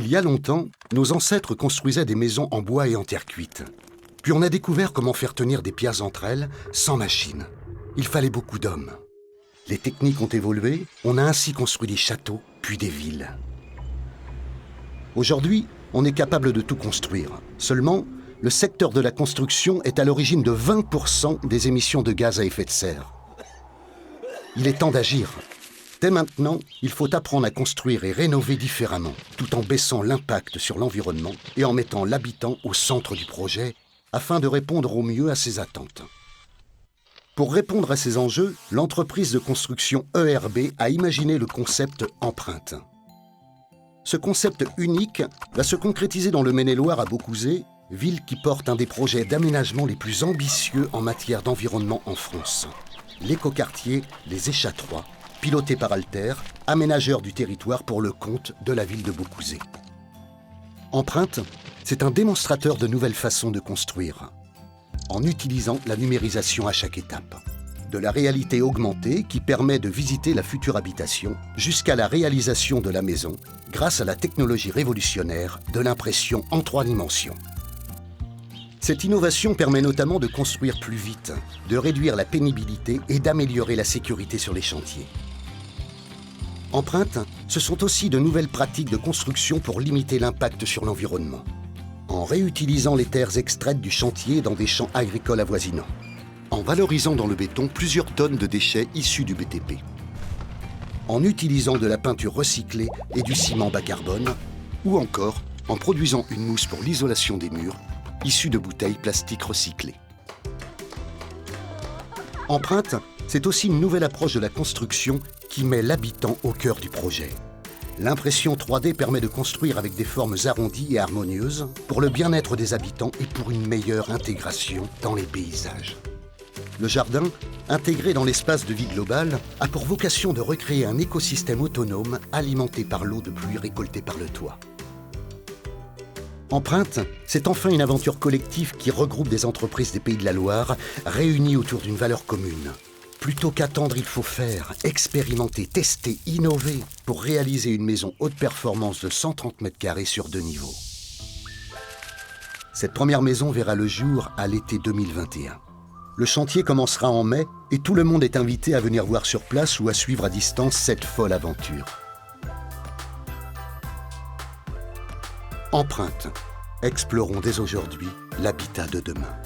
Il y a longtemps, nos ancêtres construisaient des maisons en bois et en terre cuite. Puis on a découvert comment faire tenir des pierres entre elles, sans machine. Il fallait beaucoup d'hommes. Les techniques ont évolué, on a ainsi construit des châteaux, puis des villes. Aujourd'hui, on est capable de tout construire. Seulement, le secteur de la construction est à l'origine de 20% des émissions de gaz à effet de serre. Il est temps d'agir. Dès maintenant, il faut apprendre à construire et rénover différemment, tout en baissant l'impact sur l'environnement et en mettant l'habitant au centre du projet, afin de répondre au mieux à ses attentes. Pour répondre à ces enjeux, l'entreprise de construction ERB a imaginé le concept Empreinte. Ce concept unique va se concrétiser dans le Maine-et-Loire à Beaucouzé, ville qui porte un des projets d'aménagement les plus ambitieux en matière d'environnement en France. L'écoquartier Les Échatrois, piloté par Alter, aménageur du territoire pour le compte de la ville de Beaucouzé. Empreinte, c'est un démonstrateur de nouvelles façons de construire, en utilisant la numérisation à chaque étape. De la réalité augmentée qui permet de visiter la future habitation jusqu'à la réalisation de la maison grâce à la technologie révolutionnaire de l'impression en 3 dimensions. Cette innovation permet notamment de construire plus vite, de réduire la pénibilité et d'améliorer la sécurité sur les chantiers. Empreinte, ce sont aussi de nouvelles pratiques de construction pour limiter l'impact sur l'environnement, en réutilisant les terres extraites du chantier dans des champs agricoles avoisinants, en valorisant dans le béton plusieurs tonnes de déchets issus du BTP, en utilisant de la peinture recyclée et du ciment bas carbone, ou encore en produisant une mousse pour l'isolation des murs, issue de bouteilles plastiques recyclées. Empreinte, c'est aussi une nouvelle approche de la construction qui met l'habitant au cœur du projet. L'impression 3D permet de construire avec des formes arrondies et harmonieuses pour le bien-être des habitants et pour une meilleure intégration dans les paysages. Le jardin, intégré dans l'espace de vie global, a pour vocation de recréer un écosystème autonome alimenté par l'eau de pluie récoltée par le toit. Empreinte, c'est enfin une aventure collective qui regroupe des entreprises des Pays de la Loire réunies autour d'une valeur commune. Plutôt qu'attendre, il faut faire, expérimenter, tester, innover pour réaliser une maison haute performance de 130 mètres carrés sur 2 niveaux. Cette première maison verra le jour à l'été 2021. Le chantier commencera en mai et tout le monde est invité à venir voir sur place ou à suivre à distance cette folle aventure. Empreinte. Explorons dès aujourd'hui l'habitat de demain.